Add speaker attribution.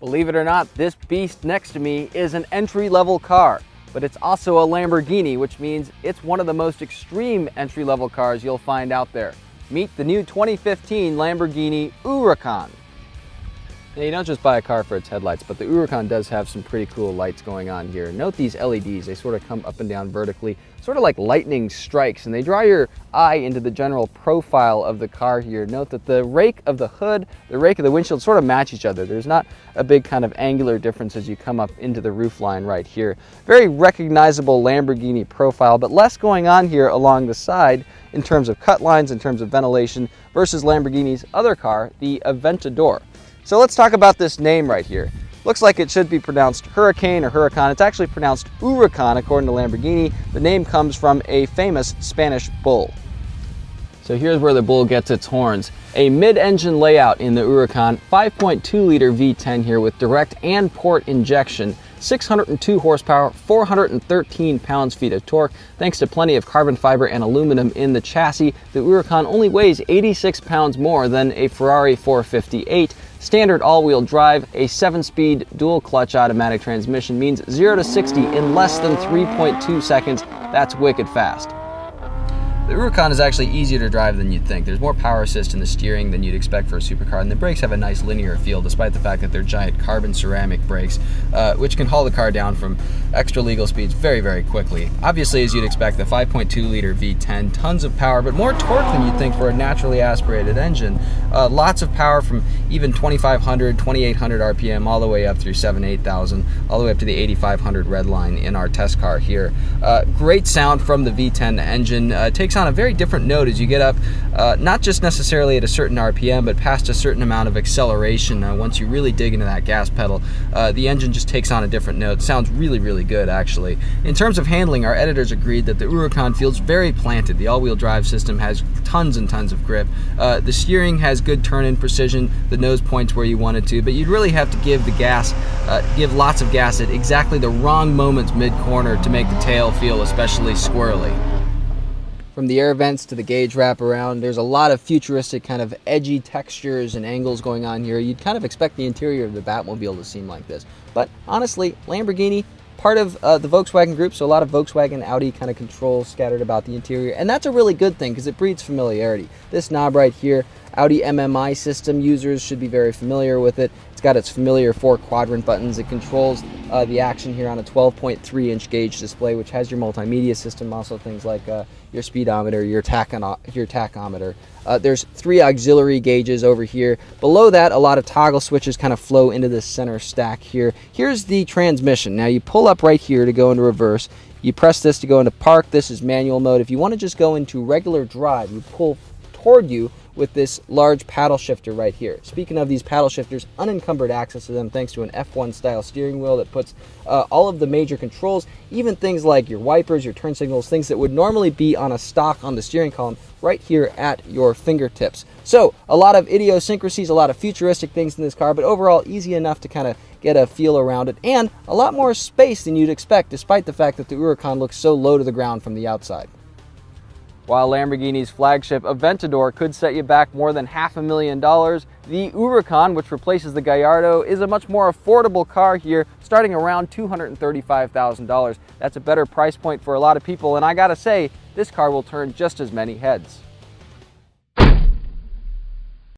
Speaker 1: Believe it or not, this beast next to me is an entry-level car, but it's also a Lamborghini, which means it's one of the most extreme entry-level cars you'll find out there. Meet the new 2015 Lamborghini Huracan. Now, you don't just buy a car for its headlights, but the Huracan does have some pretty cool lights going on here. Note these LEDs, they sort of come up and down vertically, sort of like lightning strikes, and they draw your eye into the general profile of the car here. Note that the rake of the hood, the rake of the windshield sort of match each other. There's not a big kind of angular difference as you come up into the roof line right here. Very recognizable Lamborghini profile, but less going on here along the side in terms of cut lines, in terms of ventilation, versus Lamborghini's other car, the Aventador. So let's talk about this name right here. Looks like it should be pronounced Hurricane or Huracan. It's actually pronounced Huracan according to Lamborghini. The name comes from a famous Spanish bull. So here's where the bull gets its horns. A mid-engine layout in the Huracan, 5.2 liter V10 here with direct and port injection, 602 horsepower, 413 pounds-feet of torque. Thanks to plenty of carbon fiber and aluminum in the chassis, the Huracan only weighs 86 pounds more than a Ferrari 458. Standard all-wheel drive, a 7-speed dual-clutch automatic transmission means 0 to 60 in less than 3.2 seconds. That's wicked fast. The Huracan is actually easier to drive than you'd think. There's more power assist in the steering than you'd expect for a supercar, and the brakes have a nice linear feel despite the fact that they're giant carbon ceramic brakes, which can haul the car down from extra legal speeds very, very quickly. Obviously, as you'd expect, the 5.2 liter V10, tons of power, but more torque than you'd think for a naturally aspirated engine. Lots of power from even 2,500, 2,800 RPM all the way up through 8,000, all the way up to the 8,500 red line in our test car here. Great sound from the V10 engine. Takes on a very different note as you get up, not just necessarily at a certain RPM, but past a certain amount of acceleration. Once you really dig into that gas pedal, the engine just takes on a different note. Sounds really, really good, actually. In terms of handling, our editors agreed that the Huracan feels very planted. The all-wheel drive system has tons and tons of grip. The steering has good turn-in precision. The nose points where you want it to, but you'd really have to give the gas, give lots of gas at exactly the wrong moments mid-corner to make the tail feel especially squirrely. From the air vents to the gauge wraparound, there's a lot of futuristic kind of edgy textures and angles going on here. You'd kind of expect the interior of the Batmobile to seem like this. But honestly, Lamborghini, part of the Volkswagen group, so a lot of Volkswagen, Audi kind of controls scattered about the interior. And that's a really good thing because it breeds familiarity. This knob right here, Audi MMI system users should be very familiar with it. It's got its familiar 4-quadrant buttons. It controls the action here on a 12.3-inch gauge display, which has your multimedia system, also things like your speedometer, your tachometer. There's 3 auxiliary gauges over here. Below that, a lot of toggle switches kind of flow into this center stack here. Here's the transmission. Now you pull up right here to go into reverse. You press this to go into park. This is manual mode. If you want to just go into regular drive, you pull toward you with this large paddle shifter right here. Speaking of these paddle shifters, unencumbered access to them thanks to an F1 style steering wheel that puts all of the major controls, even things like your wipers, your turn signals, things that would normally be on a stock on the steering column, right here at your fingertips. So a lot of idiosyncrasies, a lot of futuristic things in this car, but overall easy enough to kind of get a feel around it, and a lot more space than you'd expect despite the fact that the Huracan looks so low to the ground from the outside. While Lamborghini's flagship Aventador could set you back more than $500,000, the Huracan, which replaces the Gallardo, is a much more affordable car here, starting around $235,000. That's a better price point for a lot of people, and I gotta say, this car will turn just as many heads.